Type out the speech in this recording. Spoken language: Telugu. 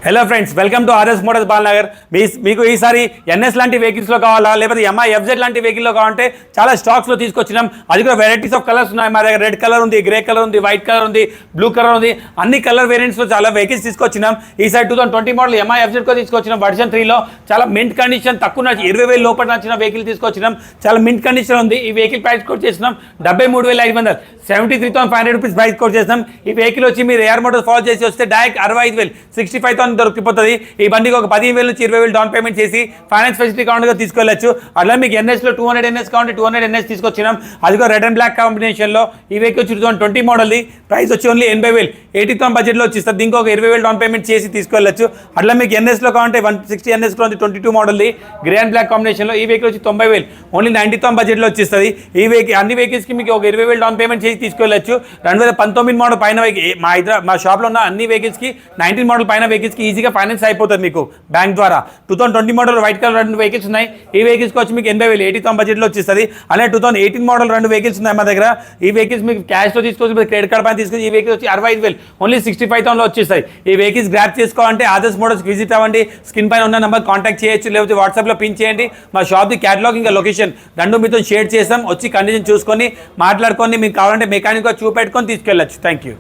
Hello friends, welcome to RS Motors Balanagar. మీకు ఈసారి ఎన్ఎస్ లాంటి వెహికల్స్లో కావాలా, లేకపోతే ఎంఐ ఎఫ్జెడ్ లాంటి వెహికల్లో కావాలంటే చాలా స్టాక్స్లో తీసుకొచ్చినాం. అది కూడా వెరైటీస్ ఆఫ్ కలర్స్ ఉన్నాయి. మా దగ్గర రెడ్ కలర్ ఉంది, గ్రే కలర్ ఉంది, వైట్ కలర్ ఉంది, బ్లూ కలర్ ఉంది. అన్ని కలర్ వేరియంట్స్లో చాలా వెహికల్స్ తీసుకొచ్చినాం. ఈసారి 2020 మోడల్ ఎంఐ ఎఫ్జెడ్కో తీసుకొచ్చినాం. వర్షన్ 3లో చాలా మింట్ కండిషన్, తక్కువ 20,000 లోపల నచ్చిన వెహికల్ తీసుకొచ్చినాం. చాలా మింట్ కండిషన్ ఉంది. ఈ వెహికల్ ప్రైస్ కోట్ చేసినాం 73,500, 73,500 రూపీస్ ప్రైస్ కోట్ చేసినాం. ఈ వెహికల్ వచ్చి మీరు ఏఆర్ మోటార్స్ ఫాలో చేసి వస్తే డైరెక్ట్ 65,000, 65,000 దొరికిపోతుంది. ఈ బండికి ఒక 15,000 నుంచి 20,000 డౌన్ పేమెంట్ చేసి ఫైనాన్స్ ఫెసిలిటీ కావాలంటే తీసుకెళ్ళచ్చు. అట్లా మీకు ఎన్ఎస్లో 200 NS కావాలంటే 200 NS తీసుకొచ్చినాం. అది కూడా రెడ్ అండ్ బ్లాక్ కాంబినేషన్లో. ఈ వెహికల్ వచ్చి 2020 మోడల్ది. ప్రైస్ వచ్చి ఓన్లీ 80,000, 80,000 బడ్జెట్లో వచ్చిస్తుంది. దీనికి ఒక 20,000 డౌన్ పేమెంట్ చేసి తీసుకెళ్ళచ్చు. అట్లా మీకు ఎన్ఎస్లో కావాలంటే 160 NSలో ఉంది, 22 మోడల్ది, గ్రే అండ్ బ్లాక్ కాంబినేషన్లో. ఈ వెహికల్ వచ్చి 90,000, ఓన్లీ 90,000 బడ్జెట్లో వచ్చేస్తుంది. ఈ వెహికల్ అన్ని వెహికల్స్కి మీకు ఒక 20,000 డౌన్ పేమెంట్ చేసి తీసుకెళ్ళచ్చు. 2019 మోడల్ పైన మా షాప్లో ఉన్న అన్ని వెహికల్స్కి 19 మోడల్ పైన వెహికల్స్కి ఈజీగా ఫైనాన్స్ అయిపోతుంది మీకు బ్యాంక్ ద్వారా. 2020 మోడల్ వైట్ కలర్ 2 వెహికల్స్ ఉన్నాయి. ఈ వెహికల్స్కి వచ్చి మీకు 80,000, 80,000 బడ్జెట్లో వచ్చేస్తుంది. అలాగే 2018 మోడల్ 2 వెహికల్స్ ఉన్నాయి మా దగ్గర. ఈ వెహికల్స్ మీకు క్యాష్లో తీసుకోవచ్చు, క్రెడిట్ కార్డ్ పైన తీసుకొచ్చి ఈ వెహికల్స్ వచ్చి 65,000, ఓన్లీ 65,000లో వచ్చేస్తాయి. ఈ వెహికల్స్ గ్రాప్ చేసుకోవాలంటే ఆదర్శ్ మోటార్స్ విజిట్ అవ్వండి. స్క్రీన్ పైన ఉన్న నెంబర్ కాంటాక్ట్ చేయొచ్చు, లేకపోతే వాట్సాప్లో పిన్ చేయండి. మా షాప్ది క్యాటలాగ్ ఇంకా లొకేషన్ 2 మీతో షేర్ చేస్తాం. వచ్చి కండిషన్ చూసుకొని మాట్లాడుకొని మీకు కావాలంటే మెకానిక్గా చూపెట్టుకొని తీసుకెళ్ళచ్చు. Thank you.